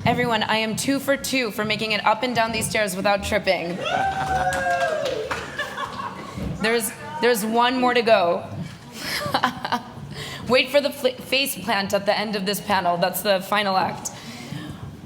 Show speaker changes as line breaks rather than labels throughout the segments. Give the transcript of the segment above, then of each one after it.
Everyone, I am 2 for 2 for making it up and down these stairs without tripping. There's one more to go. Wait for the face plant at the end of this panel. That's the final act.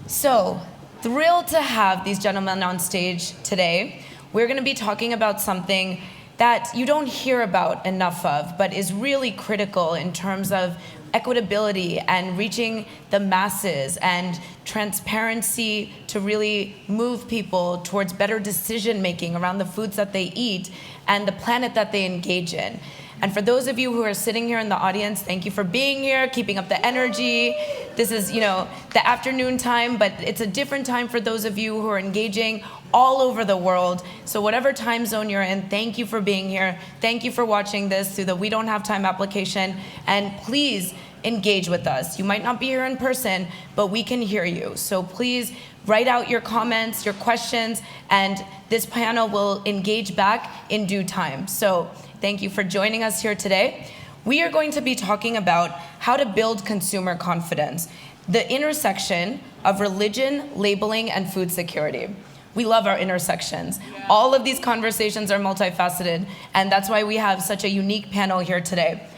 So, thrilled to have these gentlemen on stage today. We're going to be talking about something that you don't hear about enough of, but is really critical in terms of equitability and reaching the masses and transparency to really move people towards better decision making around the foods that they eat and the planet that they engage in. And for those of you who are sitting here in the audience, thank you for being here, keeping up the energy. This is, the afternoon time, but it's a different time for those of you who are engaging all over the world. So whatever time zone you're in, thank you for being here. Thank you for watching this through the We Don't Have Time application. And please engage with us. You might not be here in person, but we can hear you. So please write out your comments, your questions, and this panel will engage back in due time. So thank you for joining us here today. We are going to be talking about how to build consumer confidence, the intersection of religion, labeling, and food security. We love our intersections. Yeah. All of these conversations are multifaceted, and that's why we have such a unique panel here today.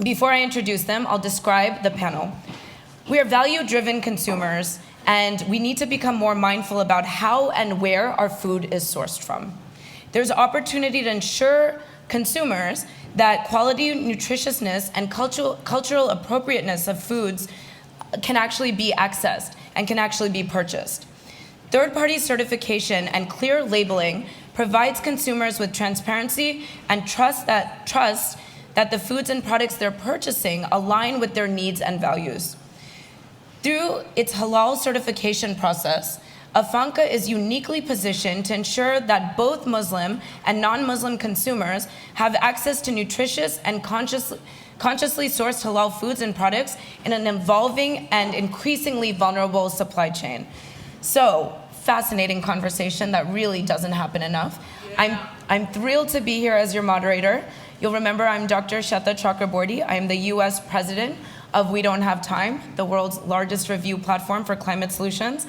Before I introduce them, I'll describe the panel. We are value-driven consumers, and we need to become more mindful about how and where our food is sourced from. There's opportunity to ensure consumers that quality, nutritiousness, and cultural appropriateness of foods can actually be accessed and can actually be purchased. Third-party certification and clear labeling provides consumers with transparency and trust that the foods and products they're purchasing align with their needs and values. Through its halal certification process, IFANCA is uniquely positioned to ensure that both Muslim and non-Muslim consumers have access to nutritious and consciously sourced halal foods and products in an evolving and increasingly vulnerable supply chain. So, fascinating conversation that really doesn't happen enough. Yeah. I'm thrilled to be here as your moderator. You'll remember I'm Dr. Sweta Chakraborty. I am the US president of We Don't Have Time, the world's largest review platform for climate solutions.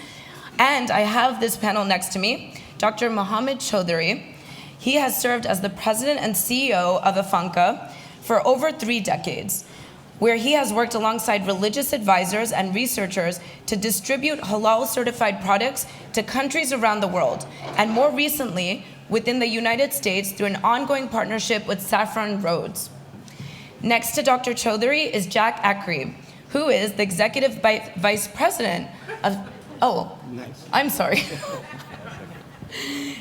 And I have this panel next to me, Dr. Mohammed Chaudry. He has served as the president and CEO of IFANCA for over 3 decades, where he has worked alongside religious advisors and researchers to distribute halal-certified products to countries around the world, and more recently, within the United States through an ongoing partnership with Saffron. Next to Dr. Chaudry is Jack Acree, who is the executive vice president of, I'm sorry,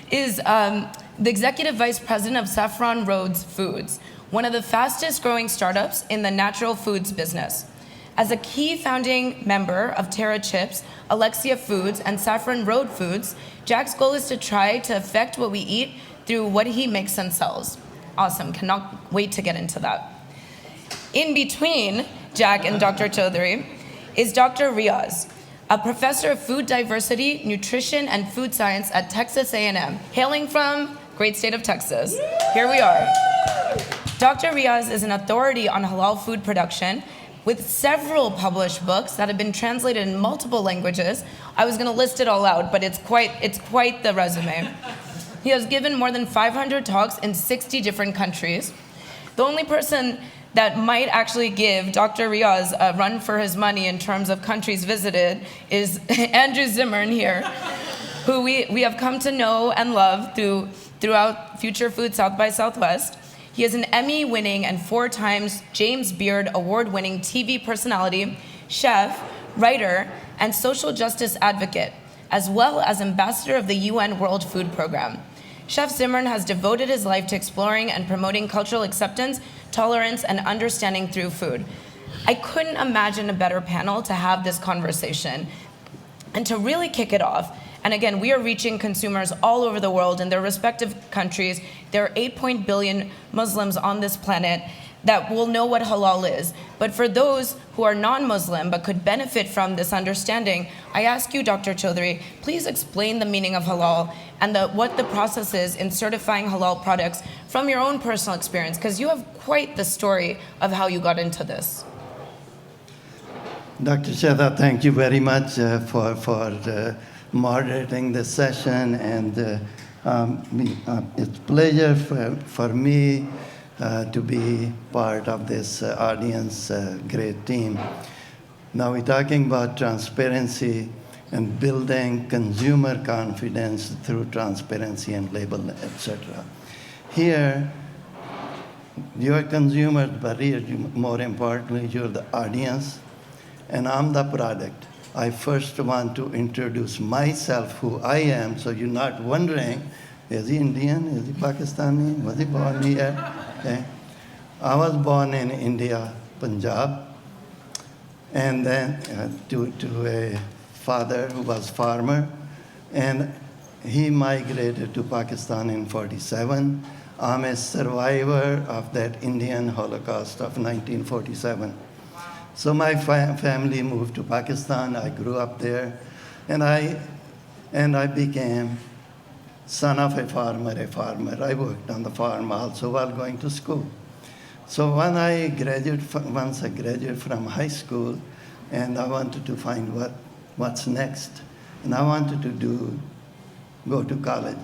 is the executive vice president of Saffron Foods, one of the fastest growing startups in the natural foods business. As a key founding member of Terra Chips, Alexia Foods, and Saffron Foods, Jack's goal is to try to affect what we eat through what he makes and sells. Awesome, cannot wait to get into that. In between Jack and Dr. Chaudry is Dr. Riaz, a professor of food diversity, nutrition, and food science at Texas A&M, hailing from great state of Texas. Here we are. Dr. Riaz is an authority on halal food production with several published books that have been translated in multiple languages. I was going to list it all out, but it's quite the resume. He has given more than 500 talks in 60 different countries. The only person that might actually give Dr. Riaz a run for his money in terms of countries visited is Andrew Zimmern here, who we have come to know and love throughout Future Food South by Southwest. He is an Emmy-winning and 4 times James Beard award-winning TV personality, chef, writer, and social justice advocate, as well as ambassador of the UN World Food Program. Chef Zimmern has devoted his life to exploring and promoting cultural acceptance, tolerance, and understanding through food. I couldn't imagine a better panel to have this conversation. And to really kick it off, and again, we are reaching consumers all over the world in their respective countries. There are 8 billion Muslims on this planet that will know what halal is. But for those who are non-Muslim but could benefit from this understanding, I ask you, Dr. Chaudry, please explain the meaning of halal and what the process is in certifying halal products from your own personal experience, because you have quite the story of how you got into this.
Dr. Sweta, thank you very much for moderating this session, and it's a pleasure for me to be part of this audience, great team. Now we're talking about transparency and building consumer confidence through transparency and label, etc. Here, you're consumers, but here, more importantly, you're the audience, and I'm the product. I first want to introduce myself, who I am, so you're not wondering, is he Indian, is he Pakistani, was he born here? Okay. I was born in India, Punjab, and then to a father who was farmer, and he migrated to Pakistan in 47. I'm a survivor of that Indian Holocaust of 1947. So my family moved to Pakistan. I grew up there, and I became son of a farmer. I worked on the farm also while going to school. So once I graduated from high school, and I wanted to find what's next, and I wanted to go to college.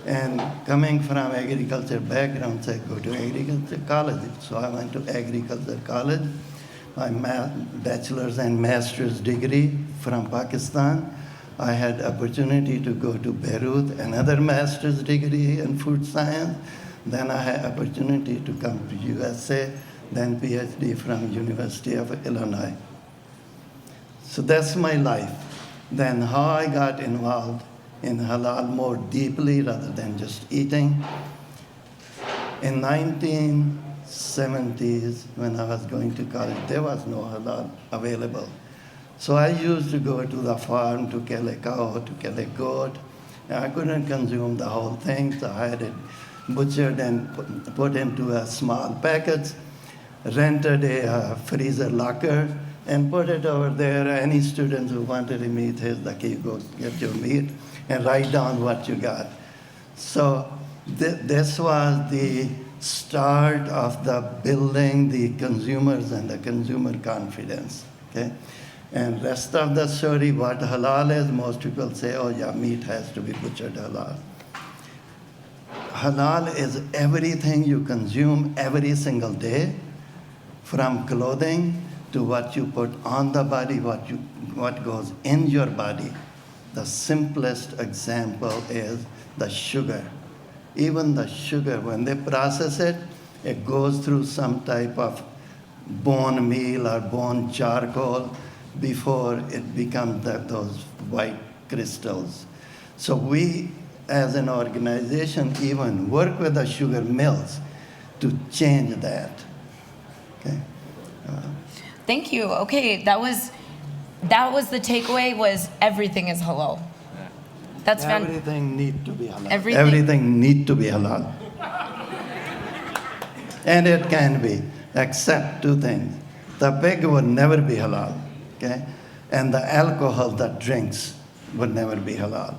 And coming from agriculture background, I go to agriculture college. So I went to agriculture college. My bachelor's and master's degree from Pakistan. I had opportunity to go to Beirut, another master's degree in food science. Then I had opportunity to come to USA, then PhD from University of Illinois. So that's my life. Then how I got involved in halal more deeply rather than just eating. In 1970s, when I was going to college, there was no halal available. So I used to go to the farm to kill a cow, to kill a goat. I couldn't consume the whole thing, so I had it butchered and put into a small package, rented a freezer locker, and put it over there. Any students who wanted to meat, here's the key, go get your meat, and write down what you got. So this was the start of the building the consumers and the consumer confidence, okay? And rest of the story, what halal is, most people say, oh yeah, meat has to be butchered halal. Halal is everything you consume every single day, from clothing to what you put on the body, what goes in your body. The simplest example is the sugar. Even the sugar, when they process it, it goes through some type of bone meal or bone charcoal before it becomes those white crystals. So we, as an organization, even work with the sugar mills to change that. Okay.
Thank you. Okay, that was the takeaway, was everything is halal. That's
everything need to be halal.
Everything
need to be halal. And it can be, except two things. The pig would never be halal, okay? And the alcohol, the drinks, would never be halal.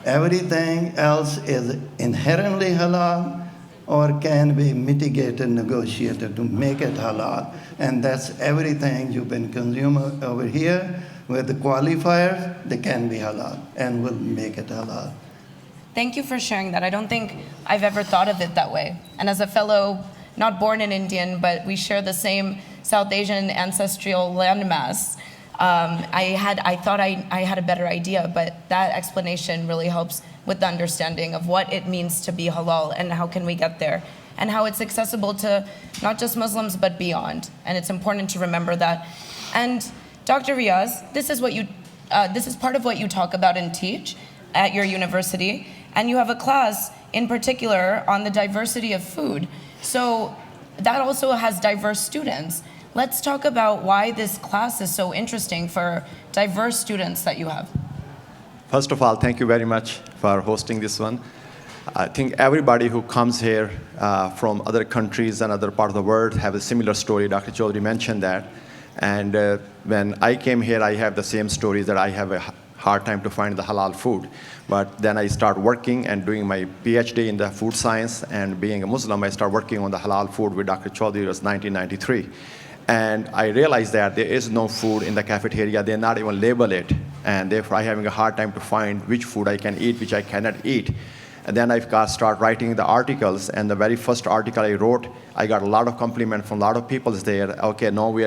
Everything else is inherently halal or can be mitigated, negotiated to make it halal. And that's everything you can consume over here. With the qualifiers, they can be halal and will make it halal.
Thank you for sharing that. I don't think I've ever thought of it that way. And as a fellow, not born an Indian, but we share the same South Asian ancestral landmass, I thought I had a better idea, but that explanation really helps with the understanding of what it means to be halal and how can we get there, and how it's accessible to not just Muslims, but beyond. And it's important to remember that. And Dr. Riaz, this is part of what you talk about and teach at your university, and you have a class in particular on the diversity of food. So that also has diverse students. Let's talk about why this class is so interesting for diverse students that you have.
First of all, thank you very much for hosting this one. I think everybody who comes here from other countries and other parts of the world have a similar story. Dr. Chaudry mentioned that. And when I came here, I have the same stories, that I have a hard time to find the halal food. But then I start working and doing my PhD in the food science, and being a Muslim, I start working on the halal food with Dr. Chaudry. It was 1993. And I realized that there is no food in the cafeteria. They're not even label it. And therefore, I'm having a hard time to find which food I can eat, which I cannot eat. And then I start writing the articles. And the very first article I wrote, I got a lot of compliment from a lot of people there. Okay, no, we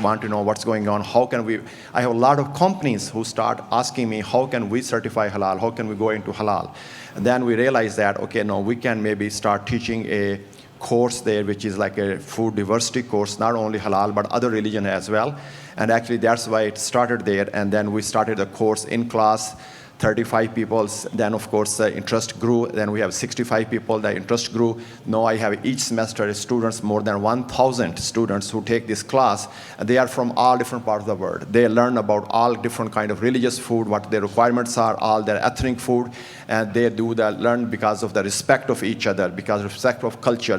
want to know what's going on. How can we? I have a lot of companies who start asking me, how can we certify halal? How can we go into halal? And then we realized that, okay, no, we can maybe start teaching a course there, which is like a food diversity course, not only halal, but other religion as well. And actually, that's why it started there. And then we started the course in class, 35 people. Then, of course, the interest grew. Then we have 65 people. The interest grew. Now I have each semester students, more than 1,000 students who take this class. And they are from all different parts of the world. They learn about all different kind of religious food, what their requirements are, all their ethnic food. And they do that, learn because of the respect of each other, because of respect of culture,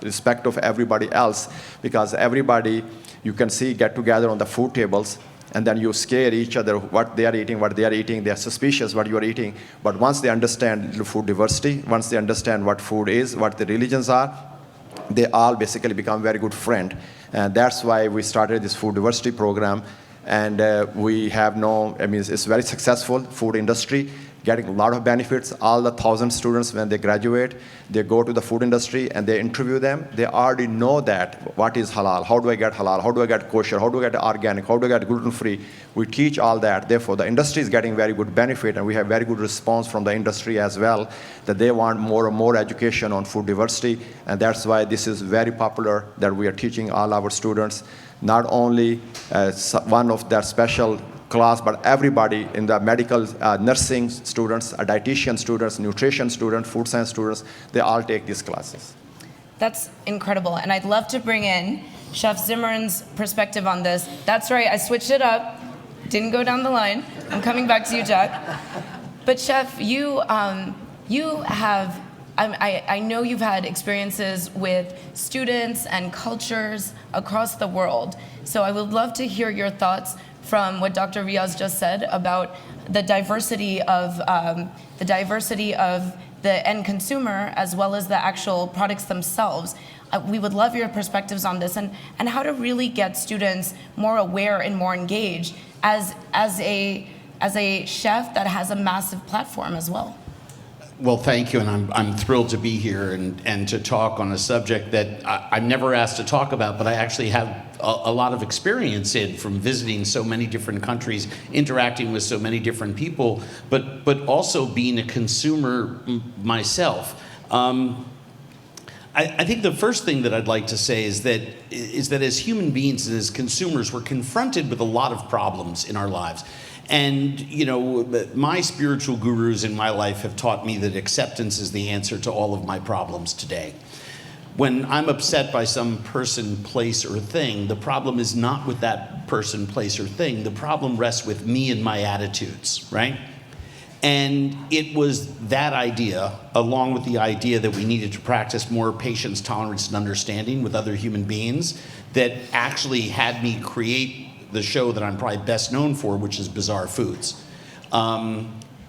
respect of everybody else, because everybody, you can see, get together on the food tables, and then you scare each other what they are eating, they are suspicious what you are eating. But once they understand food diversity, once they understand what food is, what the religions are, they all basically become very good friends. And that's why we started this food diversity program. And we have it's very successful food industry, getting a lot of benefits. All the 1,000 students, when they graduate, they go to the food industry and they interview them. They already know that what is halal, how do I get halal, how do I get kosher, how do I get organic, how do I get gluten-free. We teach all that. Therefore, the industry is getting very good benefit, and we have very good response from the industry as well, that they want more and more education on food diversity. And that's why this is very popular, that we are teaching all our students, not only one of their special class, but everybody in the medical, nursing students, dietitian students, nutrition students, food science students, they all take these classes.
That's incredible. And I'd love to bring in Chef Zimmern's perspective on this. That's right, I switched it up. Didn't go down the line. I'm coming back to you, Jack. But Chef, you have, I know you've had experiences with students and cultures across the world. So I would love to hear your thoughts from what Dr. Riaz just said about the diversity of the end consumer, as well as the actual products themselves. We would love your perspectives on this, and how to really get students more aware and more engaged as a chef that has a massive platform as well.
Well, thank you, and I'm thrilled to be here and to talk on a subject that I'm never asked to talk about, but I actually have a lot of experience in, from visiting so many different countries, interacting with so many different people, but also being a consumer myself. I think the first thing that I'd like to say is that as human beings and as consumers, we're confronted with a lot of problems in our lives. And, you know, my spiritual gurus in my life have taught me that acceptance is the answer to all of my problems today. When I'm upset by some person, place, or thing, the problem is not with that person, place, or thing. The problem rests with me and my attitudes, right? And it was that idea, along with the idea that we needed to practice more patience, tolerance, and understanding with other human beings, that actually had me create the show that I'm probably best known for, which is Bizarre Foods.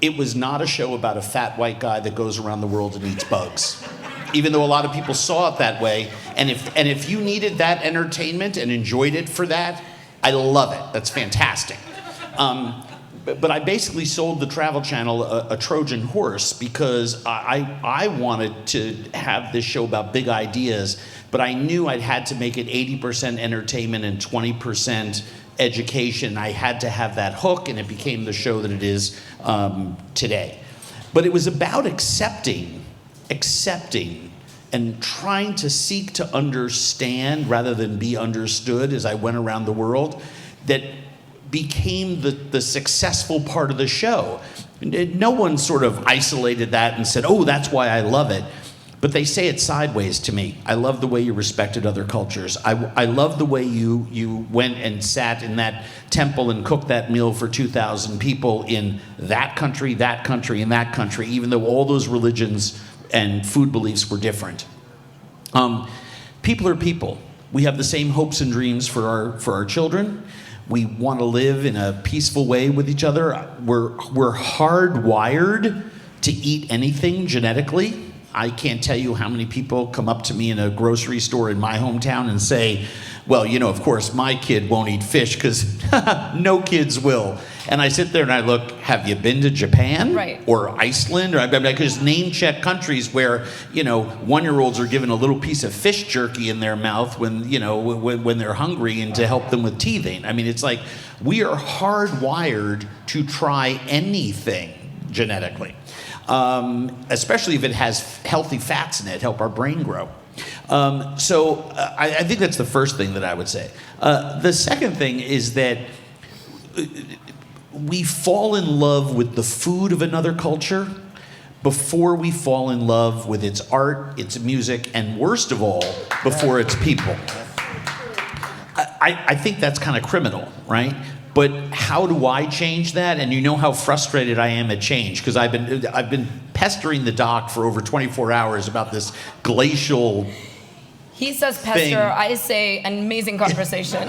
It was not a show about a fat white guy that goes around the world and eats bugs, even though a lot of people saw it that way. And if you needed that entertainment and enjoyed it for that, I love it. That's fantastic. But I basically sold the Travel Channel a Trojan horse because I wanted to have this show about big ideas, but I knew I'd had to make it 80% entertainment and 20% education. I had to have that hook, and it became the show that it is today. But it was about accepting, and trying to seek to understand rather than be understood as I went around the world, that became the successful part of the show. No one sort of isolated that and said, oh, that's why I love it. But they say it sideways to me. I love the way you respected other cultures. I love the way you went and sat in that temple and cooked that meal for 2,000 people in that country, and that country, even though all those religions and food beliefs were different. People are people. We have the same hopes and dreams for our children. We want to live in a peaceful way with each other. We're hardwired to eat anything genetically. I can't tell you how many people come up to me in a grocery store in my hometown and say, well, of course, my kid won't eat fish because no kids will. And I sit there and I look, have you been to Japan?
Right.
Or Iceland? Or I could just name check countries where, 1-year-olds are given a little piece of fish jerky in their mouth when they're hungry and to help them with teething. I mean, it's like we are hardwired to try anything genetically, especially if it has healthy fats in it, help our brain grow. So I think that's the first thing that I would say. The second thing is that we fall in love with the food of another culture before we fall in love with its art, its music, and worst of all, before its people. I think that's kind of criminal, right? But how do I change that? And you know how frustrated I am at change, because I've been pestering the doc for over 24 hours about this glacial.
He says pester,
thing.
I say an amazing conversation.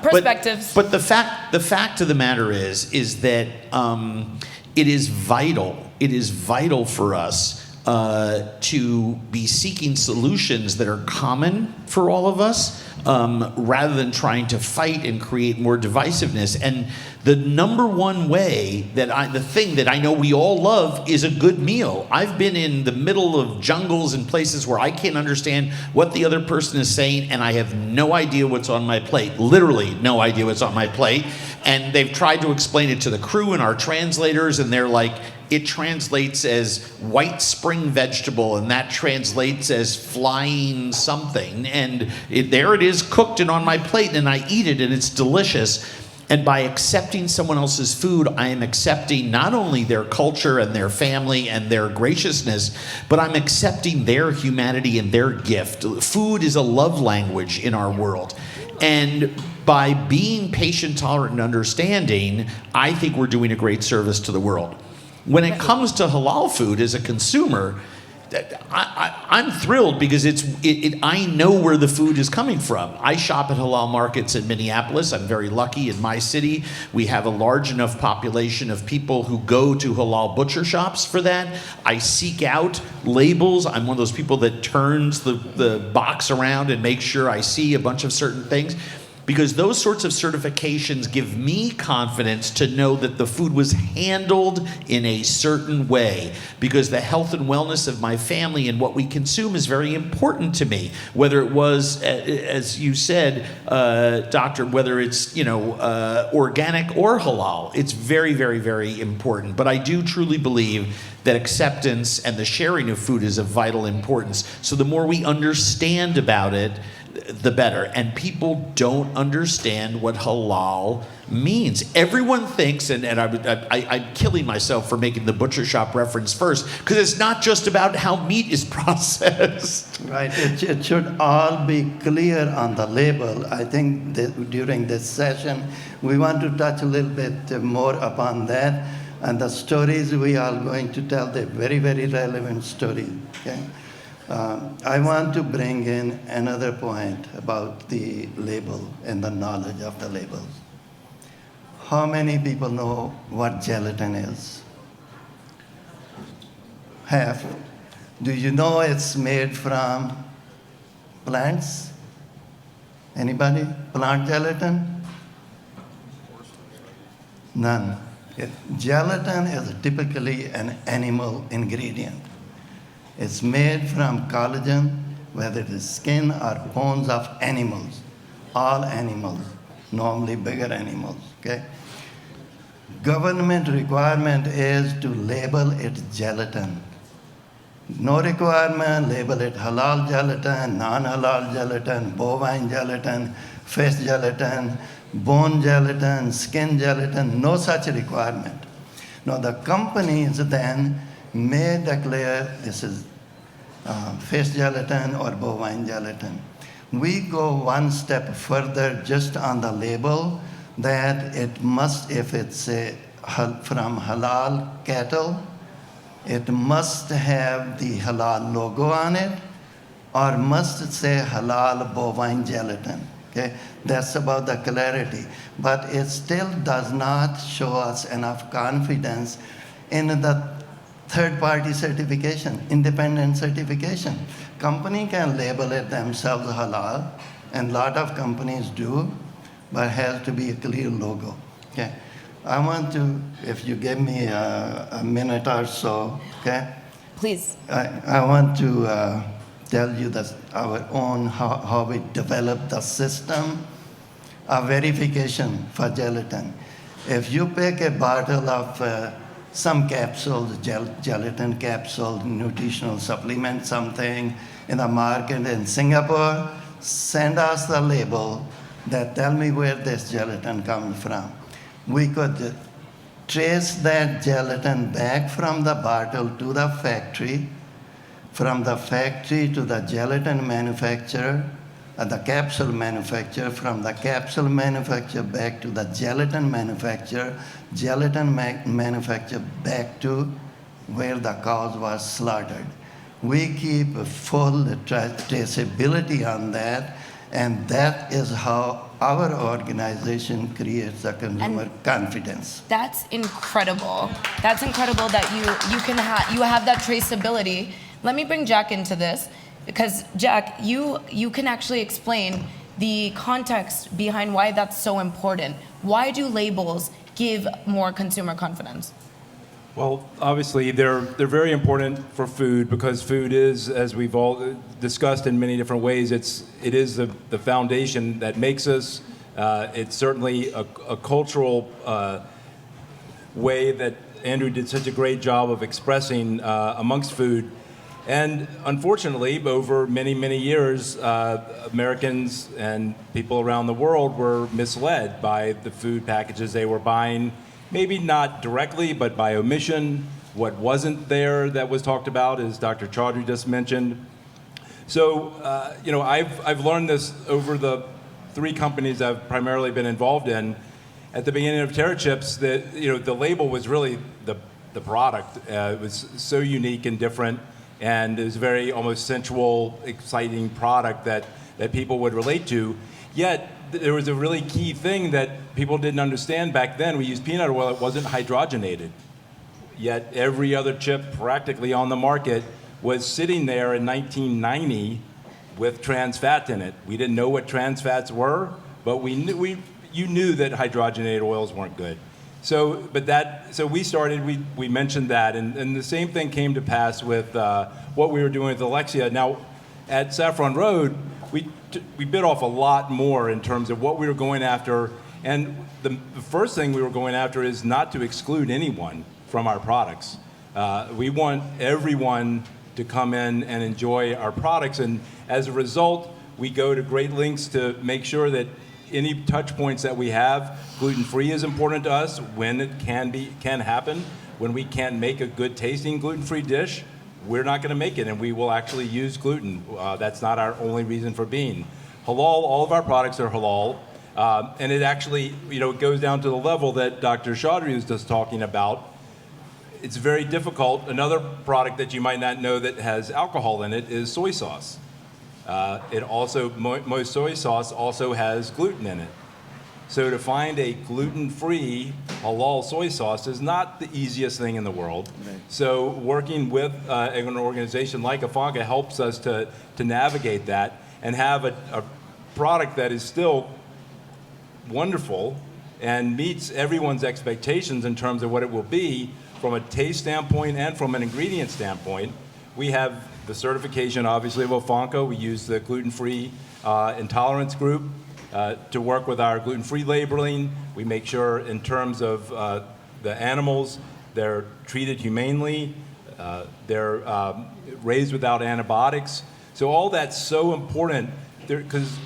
Perspectives.
But the fact of the matter is that it is vital. It is vital for us to be seeking solutions that are common for all of us, rather than trying to fight and create more divisiveness. And the number one way the thing that I know we all love is a good meal. I've been in the middle of jungles and places where I can't understand what the other person is saying, and I have no idea what's on my plate. Literally no idea what's on my plate. And they've tried to explain it to the crew and our translators, and they're like, it translates as white spring vegetable, and that translates as flying something. And there it is cooked and on my plate, and I eat it, and it's delicious. And by accepting someone else's food, I am accepting not only their culture and their family and their graciousness, but I'm accepting their humanity and their gift. Food is a love language in our world. And by being patient, tolerant, and understanding, I think we're doing a great service to the world. When it comes to halal food as a consumer, I'm thrilled because I know where the food is coming from. I shop at halal markets in Minneapolis. I'm very lucky in my city. We have a large enough population of people who go to halal butcher shops for that. I seek out labels. I'm one of those people that turns the box around and makes sure I see a bunch of certain things, because those sorts of certifications give me confidence to know that the food was handled in a certain way, because the health and wellness of my family and what we consume is very important to me. Whether it was, as you said, doctor, whether it's organic or halal, it's very, very, very important. But I do truly believe that acceptance and the sharing of food is of vital importance. So the more we understand about it, the better. And people don't understand what halal means. Everyone thinks, and I'm killing myself for making the butcher shop reference first, because it's not just about how meat is processed.
Right, it should all be clear on the label. I think that during this session, we want to touch a little bit more upon that. And the stories we are going to tell, they're very, very relevant stories. Okay? I want to bring in another point about the label and the knowledge of the labels. How many people know what gelatin is? Half. Do you know it's made from plants? Anybody? Plant gelatin? None. Gelatin is typically an animal ingredient. It's made from collagen, whether it is skin or bones of animals, all animals, normally bigger animals, okay? Government requirement is to label it gelatin. No requirement, label it halal gelatin, non-halal gelatin, bovine gelatin, fish gelatin, bone gelatin, skin gelatin, no such requirement. Now the companies then may declare this is fish gelatin or bovine gelatin. We go one step further just on the label that it must, if it's from halal cattle, it must have the halal logo on it, or must say halal bovine gelatin. Okay? That's about the clarity. But it still does not show us enough confidence in the third-party certification, independent certification. Company can label it themselves halal, and a lot of companies do, but has to be a clear logo. Okay, I want to, if you give me a minute or so, okay?
Please.
I want to tell you that our own, how we developed the system of verification for gelatin. If you pick a bottle of some capsules, gelatin capsule, nutritional supplement, something in the market in Singapore, send us the label that tell me where this gelatin comes from. We could trace that gelatin back from the bottle to the factory, from the factory to the gelatin manufacturer, the capsule manufacturer, from the capsule manufacturer back to the gelatin manufacturer, manufacturer back to where the cows was slaughtered. We keep a full traceability on that, and that is how our organization creates the consumer confidence.
That's incredible. That's incredible that you have that traceability. Let me bring Jack into this, because Jack, you can actually explain the context behind why that's so important. Why do labels give more consumer confidence?
Well, obviously, they're very important for food, because food is, as we've all discussed in many different ways, it is the foundation that makes us. It's certainly a cultural way that Andrew did such a great job of expressing amongst food. And unfortunately, over many, many years, Americans and people around the world were misled by the food packages they were buying. Maybe not directly, but by omission. What wasn't there that was talked about, as Dr. Chaudry just mentioned. So, I've learned this over the 3 companies I've primarily been involved in. At the beginning of Terra Chips, the label was really the product. It was so unique and different, and it was a very almost sensual, exciting product that people would relate to. Yet, there was a really key thing that people didn't understand back then. We used peanut oil, it wasn't hydrogenated. Yet every other chip practically on the market was sitting there in 1990 with trans fat in it. We didn't know what trans fats were, but you knew that hydrogenated oils weren't good. So we mentioned that, and the same thing came to pass with what we were doing with Alexia. Now, at Saffron Road, we bit off a lot more in terms of what we were going after, and the first thing we were going after is not to exclude anyone from our products. We want everyone to come in and enjoy our products, and as a result, we go to great lengths to make sure that any touch points that we have, gluten-free is important to us when it can happen. When we can't make a good tasting gluten-free dish, we're not going to make it, and we will actually use gluten. That's not our only reason for being. Halal, all of our products are halal, and it actually, it goes down to the level that Dr. Chaudry was just talking about. It's very difficult. Another product that you might not know that has alcohol in it is soy sauce. Most soy sauce also has gluten in it. So to find a gluten-free halal soy sauce is not the easiest thing in the world. Right. So working with an organization like IFANCA helps us to navigate that and have a product that is still wonderful and meets everyone's expectations in terms of what it will be from a taste standpoint and from an ingredient standpoint. We have the certification, obviously, of IFANCA. We use the gluten-free intolerance group to work with our gluten-free labeling. We make sure in terms of the animals, they're treated humanely, they're raised without antibiotics. So all that's so important because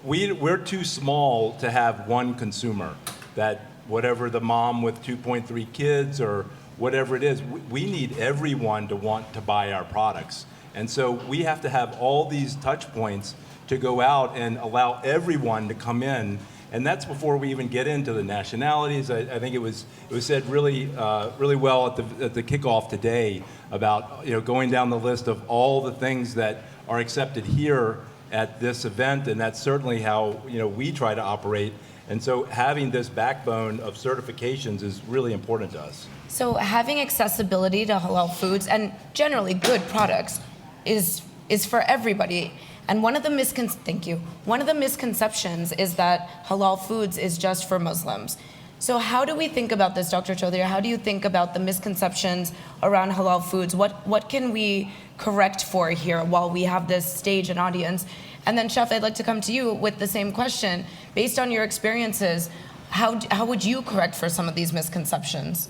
we're too small to have one consumer, that whatever the mom with 2.3 kids or whatever it is, we need everyone to want to buy our products. And so we have to have all these touch points to go out and allow everyone to come in. And that's before we even get into the nationalities. I think it was said really well at the kickoff today about going down the list of all the things that are accepted here at this event, and that's certainly how we try to operate. And so having this backbone of certifications is really important to us.
So having accessibility to halal foods and generally good products is for everybody. And one of the misconceptions is that halal foods is just for Muslims. So how do we think about this, Dr. Chaudry? How do you think about the misconceptions around halal foods? What can we correct for here while we have this stage and audience? And then, Chef, I'd like to come to you with the same question. Based on your experiences, how would you correct for some of these misconceptions?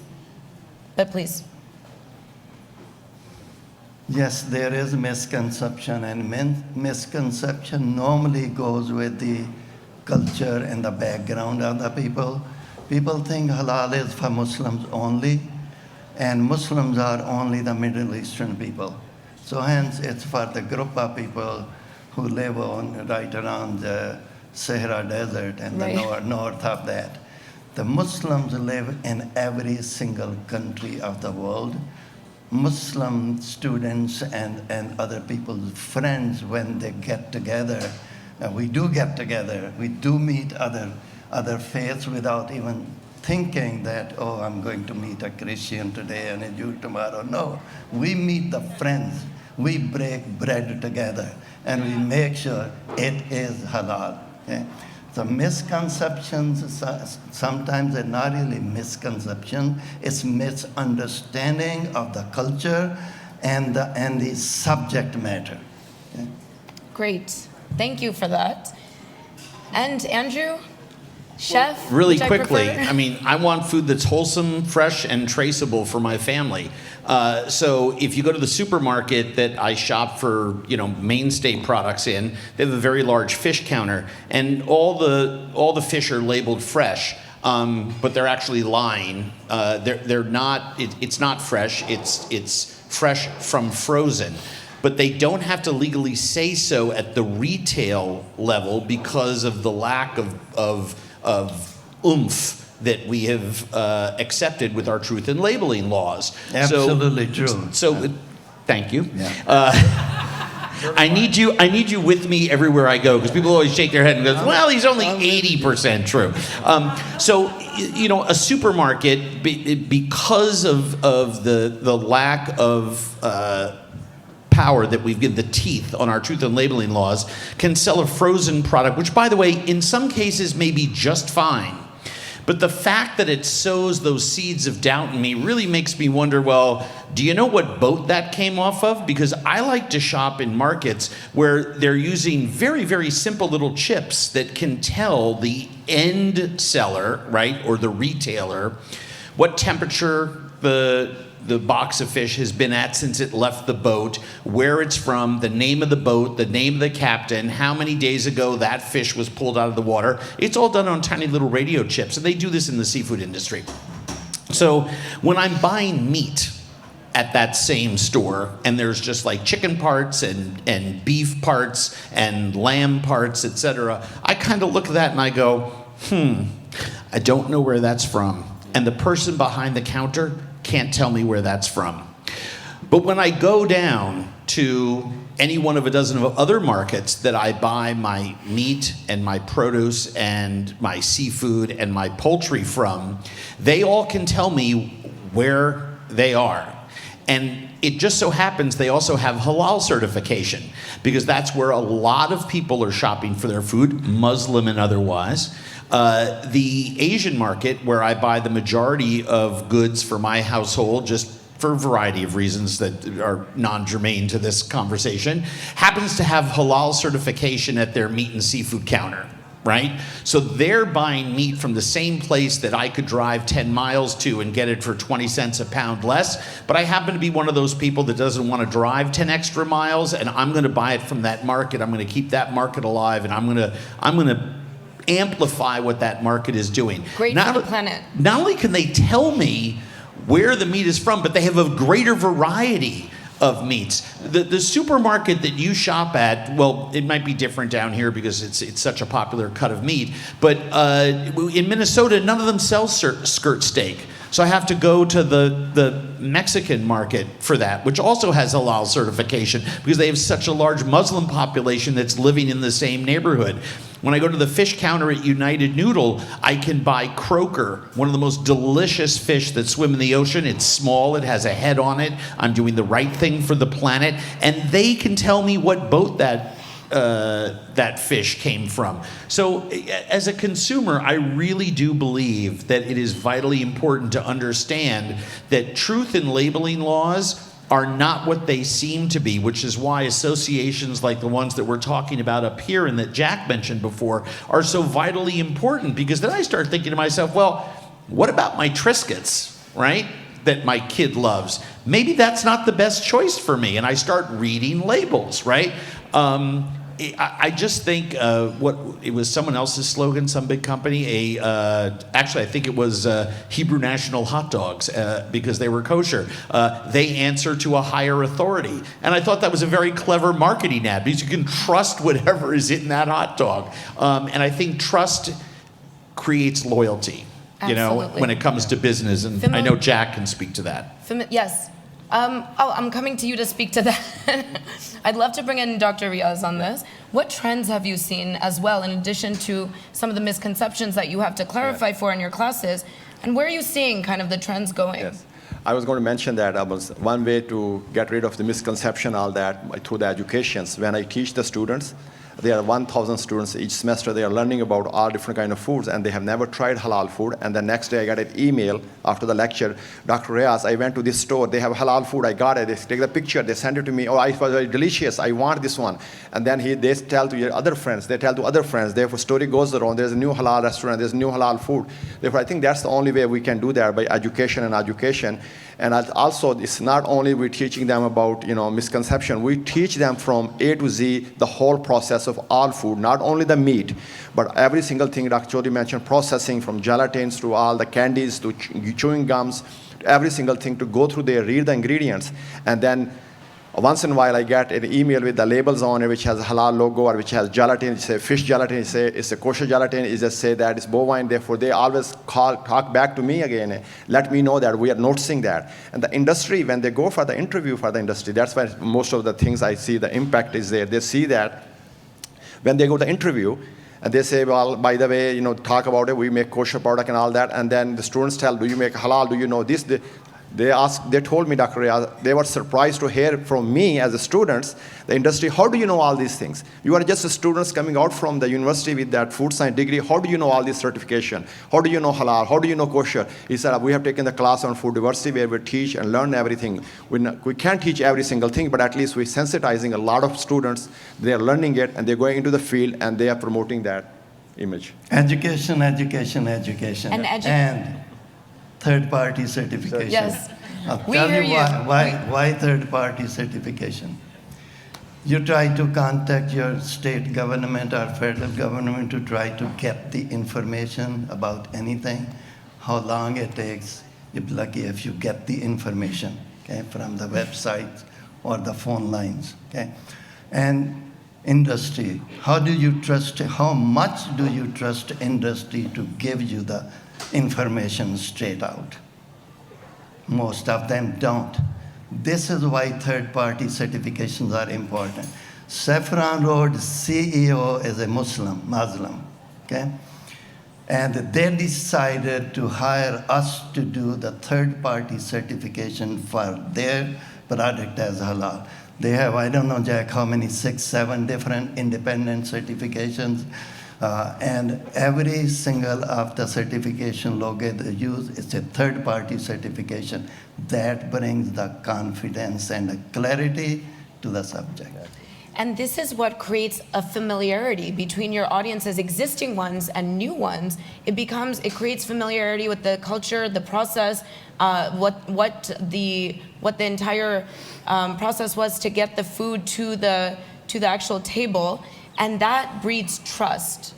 But please.
Yes, there is misconception, and misconception normally goes with the culture and the background of the people. People think halal is for Muslims only, and Muslims are only the Middle Eastern people. So hence, it's for the group of people who live right around the Sahara Desert and the north of that. The Muslims live in every single country of the world. Muslim students and other people's friends, when they get together, we do get together, we do meet other faiths without even thinking that, oh, I'm going to meet a Christian today and a Jew tomorrow. No, we meet the friends. We break bread together and we make sure it is halal. Okay? The misconceptions, sometimes they're not really misconceptions, it's misunderstanding of the culture and the subject matter. Okay?
Great. Thank you for that. And Andrew? Chef?
Really
which I
quickly,
prefer?
I mean, I want food that's wholesome, fresh, and traceable for my family. So if you go to the supermarket that I shop for, mainstay products in, they have a very large fish counter, and all the fish are labeled fresh, but they're actually lying. They're not. It's not fresh. It's fresh from frozen. But they don't have to legally say so at the retail level because of the lack of oomph that we have accepted with our truth in labeling laws.
Absolutely true.
So, thank you.
Yeah.
I need you with me everywhere I go, because people always shake their head and go, well, he's only 80% true. A supermarket, because of the lack of power that we've given the teeth on our truth and labeling laws, can sell a frozen product, which, by the way, in some cases may be just fine. But the fact that it sows those seeds of doubt in me really makes me wonder, well, do you know what boat that came off of? Because I like to shop in markets where they're using very, very simple little chips that can tell the end seller, right, or the retailer, what temperature the box of fish has been at since it left the boat, where it's from, the name of the boat, the name of the captain, how many days ago that fish was pulled out of the water. It's all done on tiny little radio chips, and they do this in the seafood industry. So when I'm buying meat at that same store, and there's just like chicken parts and beef parts and lamb parts, etc., I kind of look at that and I go, I don't know where that's from. And the person behind the counter can't tell me where that's from. But when I go down to any one of a dozen of other markets that I buy my meat and my produce and my seafood and my poultry from, they all can tell me where they are. And it just so happens they also have halal certification, because that's where a lot of people are shopping for their food, Muslim and otherwise. The Asian market, where I buy the majority of goods for my household, just for a variety of reasons that are non-germane to this conversation, happens to have halal certification at their meat and seafood counter, right? So they're buying meat from the same place that I could drive 10 miles to and get it for 20 cents a pound less, but I happen to be one of those people that doesn't want to drive 10 extra miles, and I'm going to buy it from that market. I'm going to keep that market alive, and I'm going to amplify what that market is doing.
Great for the planet.
Not only can they tell me where the meat is from, but they have a greater variety of meats. The supermarket that you shop at, well, it might be different down here because it's such a popular cut of meat, but in Minnesota, none of them sell skirt steak. So I have to go to the Mexican market for that, which also has halal certification because they have such a large Muslim population that's living in the same neighborhood. When I go to the fish counter at United Noodle, I can buy croaker, one of the most delicious fish that swim in the ocean. It's small, it has a head on it. I'm doing the right thing for the planet. And they can tell me what boat that that fish came from. So as a consumer, I really do believe that it is vitally important to understand that truth in labeling laws are not what they seem to be, which is why associations like the ones that we're talking about up here and that Jack mentioned before are so vitally important, because then I start thinking to myself, well, what about my Triscuits, right? That my kid loves. Maybe that's not the best choice for me. And I start reading labels, right? I just think what it was someone else's slogan, some big company. Actually, I think it was Hebrew National Hot Dogs because they were kosher. They answer to a higher authority, and I thought that was a very clever marketing ad because you can trust whatever is in that hot dog, and I think trust creates loyalty. You know,
Absolutely.
when it comes to business, and I know Jack can speak to that.
Yes. I'm coming to you to speak to that. I'd love to bring in Dr. Riaz on this. What trends have you seen as well, in addition to some of the misconceptions that you have to clarify for in your classes? And where are you seeing kind of the trends going?
Yes. I was going to mention that one way to get rid of the misconception, all that, through the educations. When I teach the students, there are 1,000 students each semester. They are learning about all different kind of foods, and they have never tried halal food. And the next day I got an email after the lecture, Dr. Riaz, I went to this store. They have halal food. I got it. They take the picture. They send it to me. Oh, it was very delicious. I want this one. And then they tell to your other friends. They tell to other friends. Therefore, story goes around. There's a new halal restaurant. There's new halal food. Therefore, I think that's the only way we can do that, by education and education. And also, it's not only we're teaching them about misconception. We teach them from A to Z the whole process of all food, not only the meat, but every single thing Dr. Chaudry mentioned, processing from gelatins to all the candies to chewing gums, every single thing, to go through there, read the ingredients, and then once in a while I get an email with the labels on it which has a halal logo or which has gelatin. It's a fish gelatin, it's a kosher gelatin, it just say that it's bovine. Therefore they always talk back to me again, let me know that we are noticing that. And the industry, when they go for the interview for the industry, that's why most of the things I see, the impact is there. They see that when they go to the interview, and they say, well, by the way, talk about it, we make kosher product and all that. And then the students tell, do you make halal? Do you know this? They told me, Dr. Riaz, they were surprised to hear from me as a students, the industry, how do you know all these things? You are just students coming out from the university with that food science degree. How do you know all this certification? How do you know halal? How do you know kosher? He said, we have taken the class on food diversity where we teach and learn everything. We can't teach every single thing, but at least we're sensitizing a lot of students. They're learning it, and they're going into the field, and they are promoting that image.
Education, education, education. And third-party certification.
Yes.
I'll
We
tell
hear
you why third-party certification. You try to contact your state government or federal government to try to get the information about anything, how long it takes. You'll be lucky if you get the information, okay, from the website or the phone lines, okay? And industry, how much do you trust industry to give you the information straight out? Most of them don't. This is why third-party certifications are important. Saffron Road CEO is a Muslim, okay? And they decided to hire us to do the third-party certification for their product as halal. They have, I don't know, Jack, how many, 6, 7 different independent certifications. And every single of the certification logo they use is a third-party certification that brings the confidence and the clarity to the subject.
And this is what creates a familiarity between your audiences, existing ones and new ones. It creates familiarity with the culture, the process, what the entire process was to get the food to the actual table. And that breeds trust.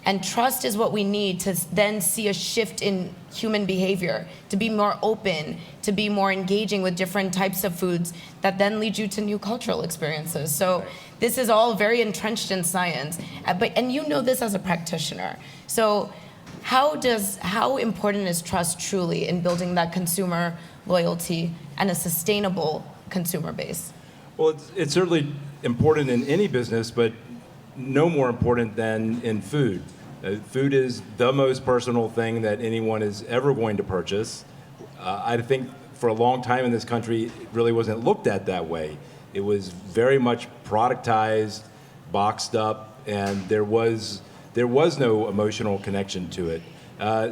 And trust is what we need to then see a shift in human behavior, to be more open, to be more engaging with different types of foods that then lead you to new cultural experiences. So this is all very entrenched in science. And you know this as a practitioner. So how important is trust truly in building that consumer loyalty and a sustainable consumer base?
Well, it's certainly important in any business, but no more important than in food. Food is the most personal thing that anyone is ever going to purchase. I think for a long time in this country, it really wasn't looked at that way. It was very much productized, boxed up, and there was no emotional connection to it.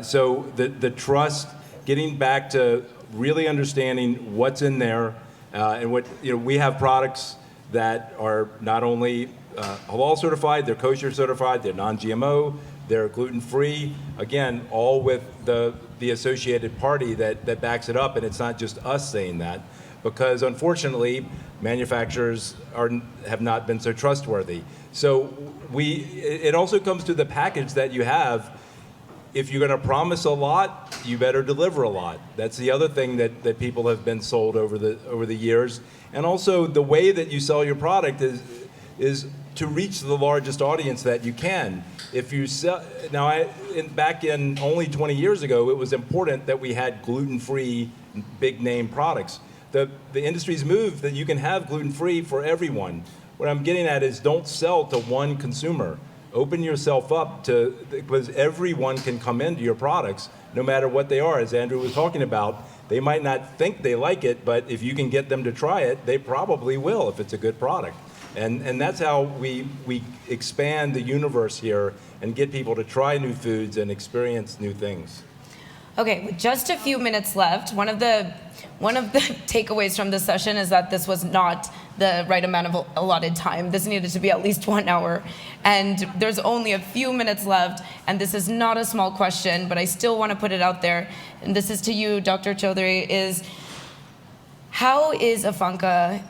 So the trust, getting back to really understanding what's in there, and what, we have products that are not only halal certified, they're kosher certified, they're non-GMO, they're gluten-free. Again, all with the associated party that backs it up, and it's not just us saying that, because unfortunately, manufacturers have not been so trustworthy. So it also comes to the package that you have. If you're going to promise a lot, you better deliver a lot. That's the other thing that people have been sold over the years. And also, the way that you sell your product is to reach the largest audience that you can. If you sell back in only 20 years ago, it was important that we had gluten-free, big-name products. The industry's moved that you can have gluten-free for everyone. What I'm getting at is, don't sell to one consumer. Open yourself up because everyone can come into your products, no matter what they are. As Andrew was talking about, they might not think they like it, but if you can get them to try it, they probably will if it's a good product. And that's how we expand the universe here and get people to try new foods and experience new things.
Okay, with just a few minutes left, one of the takeaways from this session is that this was not the right amount of allotted time. This needed to be at least 1 hour, and there's only a few minutes left, and this is not a small question, but I still want to put it out there, and this is to you, Dr. Chaudry, is how is IFANCA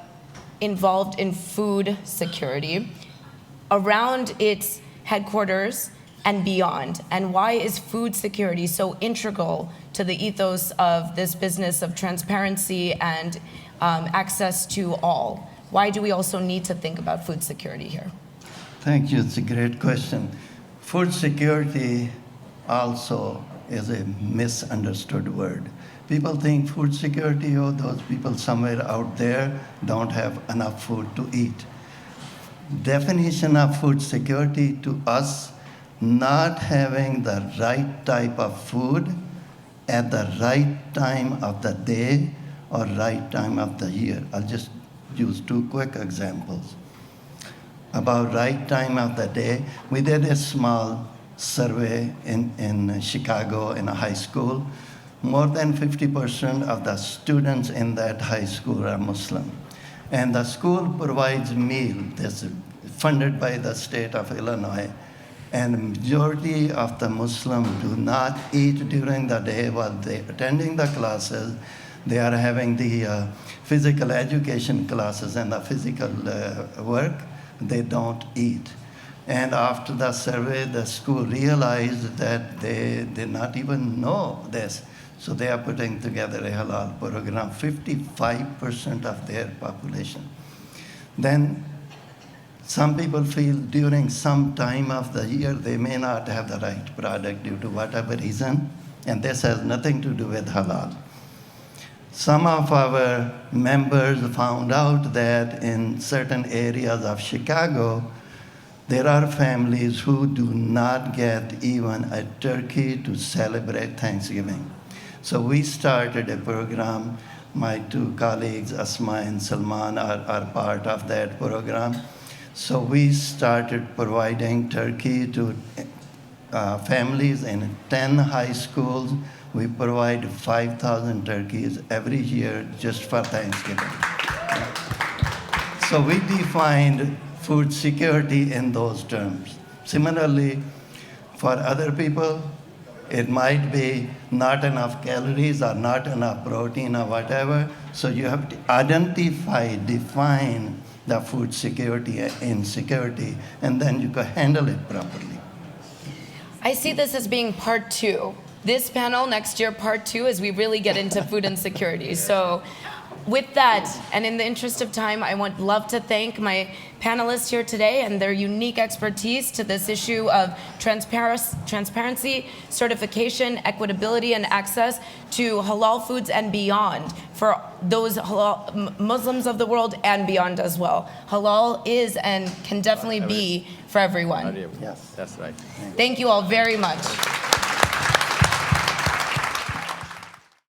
involved in food security around its headquarters and beyond? And why is food security so integral to the ethos of this business of transparency and access to all? Why do we also need to think about food security here?
Thank you. It's a great question. Food security also is a misunderstood word. People think food security, those people somewhere out there don't have enough food to eat. Definition of food security to us, not having the right type of food at the right time of the day or right time of the year. I'll just use two quick examples. About right time of the day, we did a small survey in Chicago in a high school. More than 50% of the students in that high school are Muslim. And the school provides meal. This is funded by the state of Illinois. And majority of the Muslims do not eat during the day while they're attending the classes. They are having the physical education classes and the physical work. They don't eat. And after the survey, the school realized that they did not even know this. So they are putting together a halal program, 55% of their population. Then some people feel during some time of the year they may not have the right product due to whatever reason, and this has nothing to do with halal. Some of our members found out that in certain areas of Chicago, there are families who do not get even a turkey to celebrate Thanksgiving. So we started a program. My two colleagues, Asma and Salman, are part of that program. So we started providing turkey to families in 10 high schools. We provide 5,000 turkeys every year just for Thanksgiving. So we defined food security in those terms. Similarly, for other people, it might be not enough calories or not enough protein or whatever. So you have to identify, define the food security and insecurity, and then you can handle it properly.
I see this as being part two. This panel next year, part two, as we really get into food insecurity. So with that, and in the interest of time, I would love to thank my panelists here today and their unique expertise to this issue of transparency, certification, equitability, and access to halal foods and beyond for those halal Muslims of the world and beyond as well. Halal is and can definitely be for everyone.
Yes, that's right.
Thank you all very much.